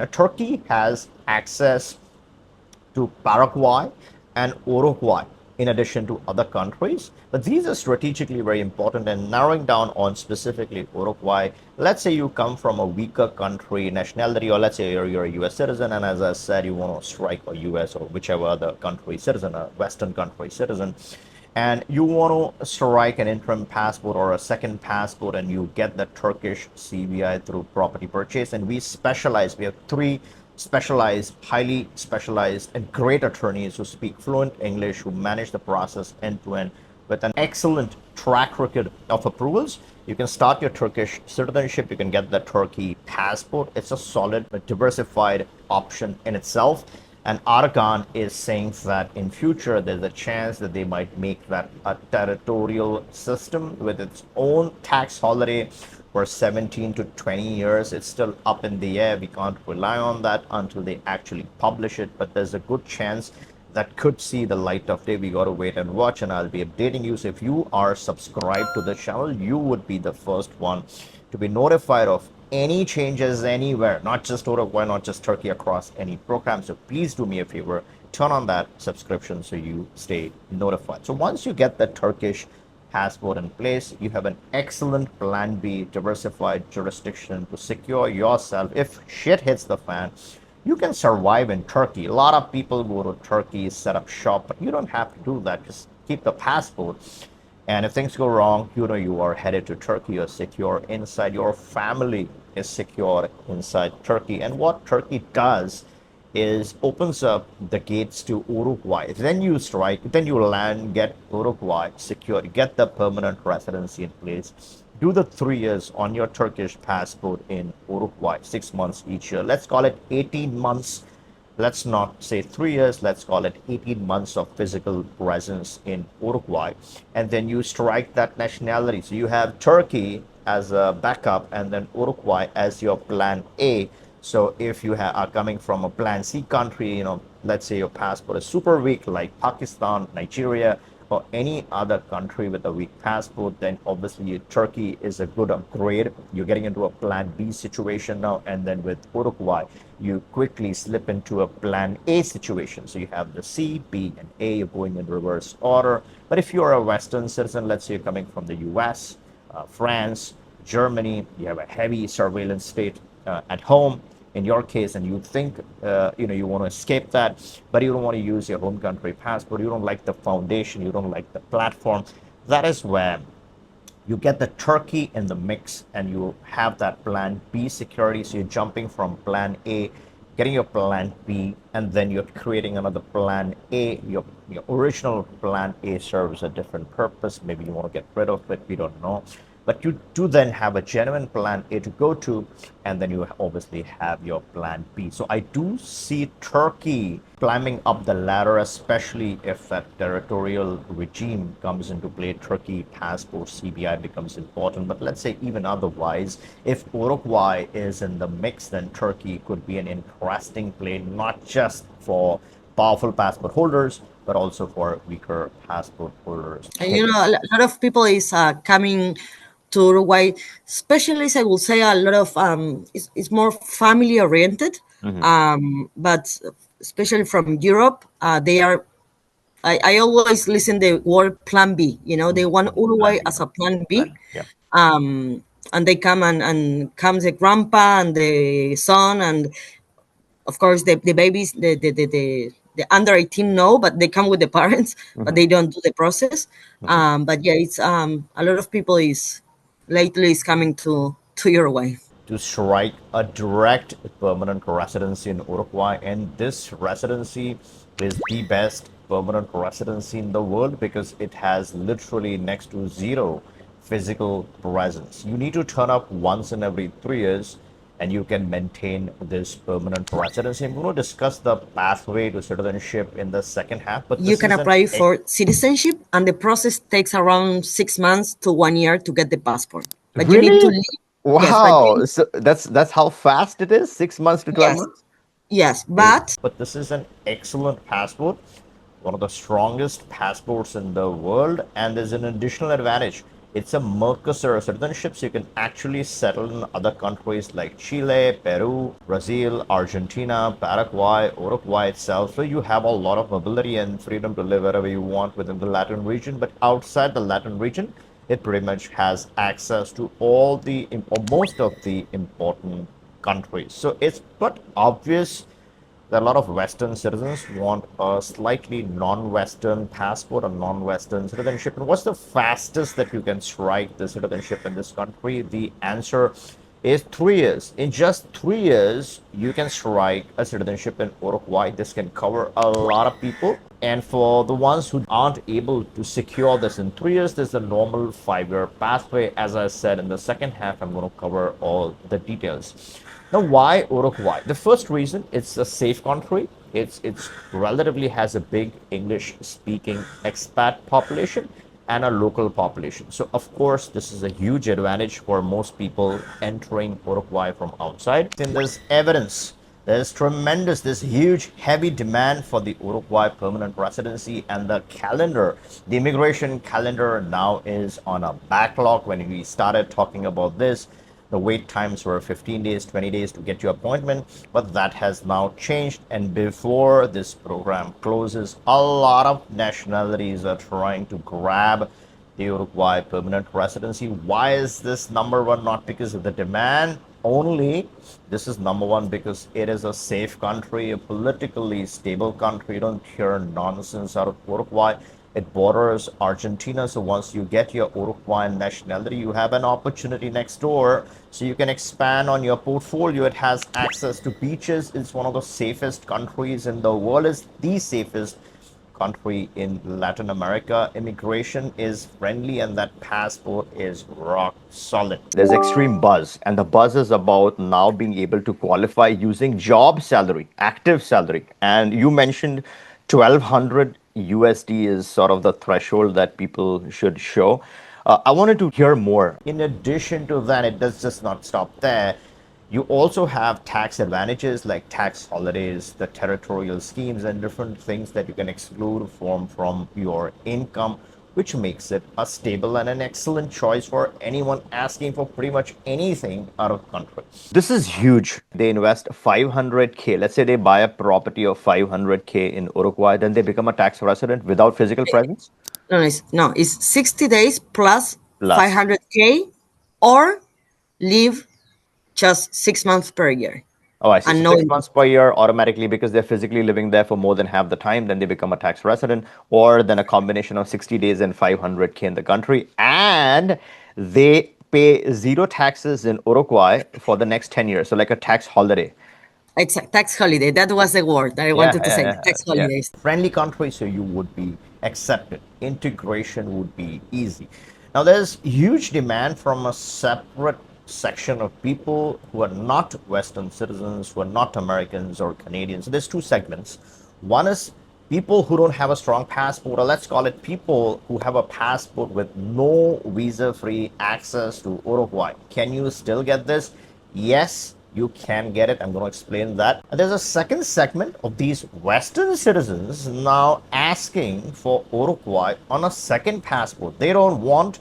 Now, Turkey has access to Paraguay and Uruguay, in addition to other countries. But these are strategically very important. And narrowing down on specifically Uruguay, let's say you come from a weaker country nationality, or let's say you're a US citizen, and as I said, you want to strike a US or whichever other country citizen, a Western country citizen, and you want to strike an interim passport or a second passport, and you get the Turkish CBI through property purchase. And we have three specialized, highly specialized, and great attorneys who speak fluent English, who manage the process end to end with an excellent track record of approvals. You can start your Turkish citizenship, you can get the Turkey passport. It's a solid, diversified option in itself. And Argan is saying that in future there's a chance that they might make that a territorial system with its own tax holiday for 17 to 20 years. It's still up in the air. We can't rely on that until they actually publish it, but there's a good chance that could see the light of day. We got to wait and watch, and I'll be updating you. So if you are subscribed to the channel, you would be the first one to be notified of any changes anywhere, not just Uruguay, not just Turkey, across any program. So please do me a favor, turn on that subscription so you stay notified. So once you get the Turkish passport in place, you have an excellent plan B, diversified jurisdiction to secure yourself. If shit hits the fan, you can survive in Turkey. A lot of people go to Turkey, set up shop, but you don't have to do that. Just keep the passport. And if things go wrong, you know you are headed to Turkey. You're secure inside. Your family is secure inside Turkey. And what Turkey does is opens up the gates to Uruguay. Then you strike, then you land, get Uruguay secured, get the permanent residency in place. Do the 3 years on your Turkish passport in Uruguay, 6 months each year. Let's call it 18 months. Let's not say 3 years, let's call it 18 months of physical presence in Uruguay. And then you strike that nationality. So you have Turkey as a backup and then Uruguay as your plan A. So if you are coming from a plan C country, let's say your passport is super weak, like Pakistan, Nigeria, or any other country with a weak passport, then obviously Turkey is a good upgrade. You're getting into a plan B situation now, and then with Uruguay, you quickly slip into a plan A situation. So you have the C, B, and A, you're going in reverse order. But if you're a Western citizen, let's say you're coming from the US, France, Germany, you have a heavy surveillance state at home in your case, and you think you want to escape that, but you don't want to use your home country passport, you don't like the foundation, you don't like the platform. That is where you get the Turkey in the mix, and you have that plan B security. So you're jumping from plan A, getting your plan B, and then you're creating another plan A. Your original plan A serves a different purpose. Maybe you want to get rid of it, we don't know. But you do then have a genuine plan A to go to, and then you obviously have your plan B. So I do see Turkey climbing up the ladder, especially if that territorial regime comes into play. Turkey passport CBI becomes important. But let's say even otherwise, if Uruguay is in the mix, then Turkey could be an interesting play, not just for powerful passport holders, but also for weaker passport holders. And a lot of people is coming to Uruguay, especially I will say a lot of it's more family oriented, but especially from Europe, they are. I always listen the word Plan B. They want Uruguay Plan B, as a Plan B, plan. Yeah. and they come and comes the grandpa and the son, and of course the babies, the under 18 no, but they come with the parents, but they don't do the process. But yeah, it's a lot of people is lately is coming to Uruguay. To strike a direct permanent residency in Uruguay. And this residency is the best permanent residency in the world because it has literally next to zero physical presence. You need to turn up once in every 3 years and you can maintain this permanent residency. I'm going to discuss the pathway to citizenship in the second half, but You this can is an apply for citizenship, and the process takes around 6 months to 1 year to get the passport. But you need to really. leave. Yes, but Wow. So that's how fast it is, 6 months to 12 yes, months. yes, Great. but But this is an excellent passport, one of the strongest passports in the world, and there's an additional advantage. It's a Mercosur citizenship, so you can actually settle in other countries like Chile, Peru, Brazil, Argentina, Paraguay, Uruguay itself. So you have a lot of mobility and freedom to live wherever you want within the Latin region. But outside the Latin region, it pretty much has access to all the or most of the important countries. So it's but obvious that a lot of Western citizens want a slightly non-Western passport or non-Western citizenship. And what's the fastest that you can strike the citizenship in this country? The answer is 3 years. In just 3 years, you can strike a citizenship in Uruguay. This can cover a lot of people. And for the ones who aren't able to secure this in 3 years, there's a normal 5-year pathway. As I said in the second half, I'm going to cover all the details. Now, why Uruguay? The first reason, it's a safe country. It's relatively has a big English-speaking expat population and a local population. So, of course, this is a huge advantage for most people entering Uruguay from outside. Then there's evidence. There's tremendous, this huge, heavy demand for the Uruguay permanent residency, and the calendar, the immigration calendar now is on a backlog. When we started talking about this, the wait times were 15 days, 20 days to get your appointment, but that has now changed. And before this program closes, a lot of nationalities are trying to grab the Uruguay permanent residency. Why is this number one? Not because of the demand only. This is number one because it is a safe country, a politically stable country. You don't hear nonsense out of Uruguay. It borders Argentina, so once you get your Uruguayan nationality, you have an opportunity next door, so you can expand on your portfolio. It has access to beaches. It's one of the safest countries in the world. It's the safest country in Latin America. Immigration is friendly, and that passport is rock solid. There's extreme buzz, and the buzz is about now being able to qualify using job salary, active salary. And you mentioned 1200 USD is sort of the threshold that people should show. I wanted to hear more. In addition to that, it does just not stop there. You also have tax advantages like tax holidays, the territorial schemes, and different things that you can exclude from your income, which makes it a stable and an excellent choice for anyone asking for pretty much anything out of country. This is huge. They invest 500K. Let's say they buy a property of 500K in Uruguay, then they become a tax resident without physical presence? No, it's 60 days plus Plus. 500K, or live just 6 months per year. Oh, I see. So And no, 6 months per year automatically, because they're physically living there for more than half the time, then they become a tax resident, or then a combination of 60 days and 500K in the country. And they pay zero taxes in Uruguay for the next 10 years. So, like a tax holiday. exact tax holiday. That was the word that I Yeah, wanted to say. Tax yeah. holidays. Friendly country, so you would be accepted. Integration would be easy. Now, there's huge demand from a separate section of people who are not Western citizens, who are not Americans or Canadians. So there's two segments. One is people who don't have a strong passport, or let's call it people who have a passport with no visa-free access to Uruguay. Can you still get this? Yes, you can get it. I'm going to explain that. And there's a second segment of these Western citizens now asking for Uruguay on a second passport. They don't want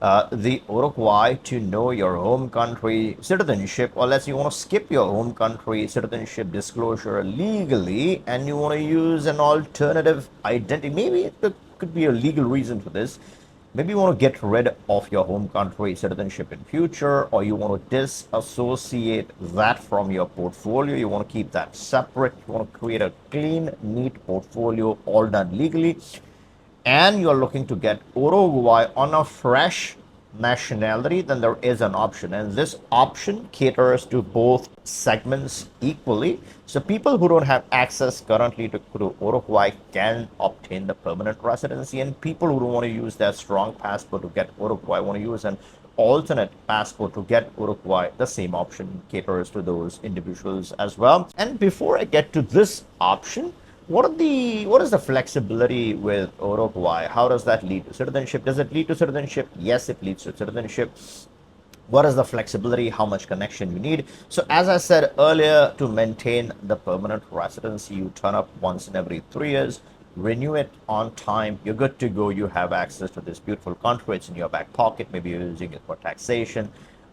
the Uruguay to know your home country citizenship, or let's say you want to skip your home country citizenship disclosure legally and you want to use an alternative identity. Maybe it could be a legal reason for this. Maybe you want to get rid of your home country citizenship in future, or you want to disassociate that from your portfolio. You want to keep that separate. You want to create a clean, neat portfolio, all done legally. And you're looking to get Uruguay on a fresh nationality, then there is an option. And this option caters to both segments equally. So people who don't have access currently to Uruguay can obtain the permanent residency, and people who don't want to use their strong passport to get Uruguay, want to use an alternate passport to get Uruguay, the same option caters to those individuals as well. And before I get to this option, what is the flexibility with Uruguay? How does that lead to citizenship? Does it lead to citizenship? Yes, it leads to citizenship. What is the flexibility? How much connection you need? So as I said earlier, to maintain the permanent residency, you turn up once in every 3 years. renew it on time, you're good to go. You have access to this beautiful country. It's in your back pocket. Maybe you're using it for taxation.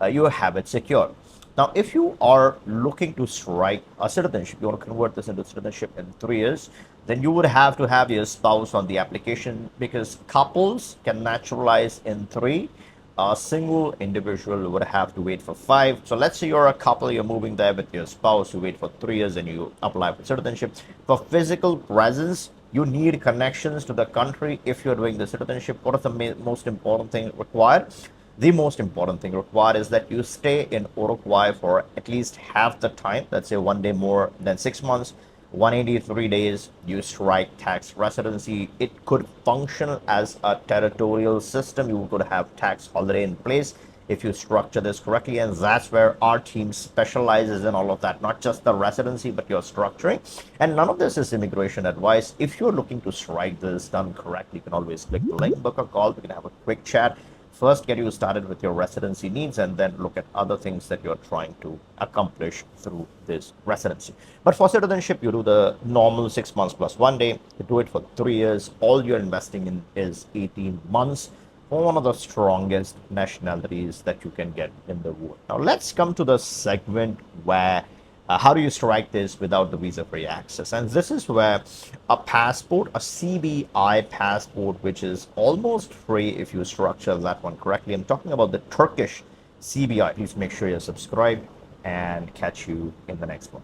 You have it secure. Now, if you are looking to strike a citizenship, you want to convert this into citizenship in 3 years, then you would have to have your spouse on the application, because couples can naturalize in three. A single individual would have to wait for 5. So let's say you're a couple, you're moving there with your spouse, you wait for 3 years and you apply for citizenship. For physical presence, you need connections to the country if you're doing the citizenship. What is the most important thing required? The most important thing required is that you stay in Uruguay for at least half the time. Let's say 1 day more than 6 months, 183 days, you strike tax residency. It could function as a territorial system. You could have tax holiday in place if you structure this correctly. And that's where our team specializes in all of that, not just the residency, but your structuring. And none of this is immigration advice. If you're looking to strike this done correctly, you can always click the link, book a call. We can have a quick chat. First, get you started with your residency needs, and then look at other things that you're trying to accomplish through this residency. But for citizenship, you do the normal 6 months plus 1 day. You do it for 3 years. All you're investing in is 18 months for one of the strongest nationalities that you can get in the world. Now, let's come to the segment where how do you strike this without the visa-free access? And this is where a passport, a CBI passport, which is almost free if you structure that one correctly. I'm talking about the Turkish CBI. Please make sure you're subscribed, and catch you in the next one.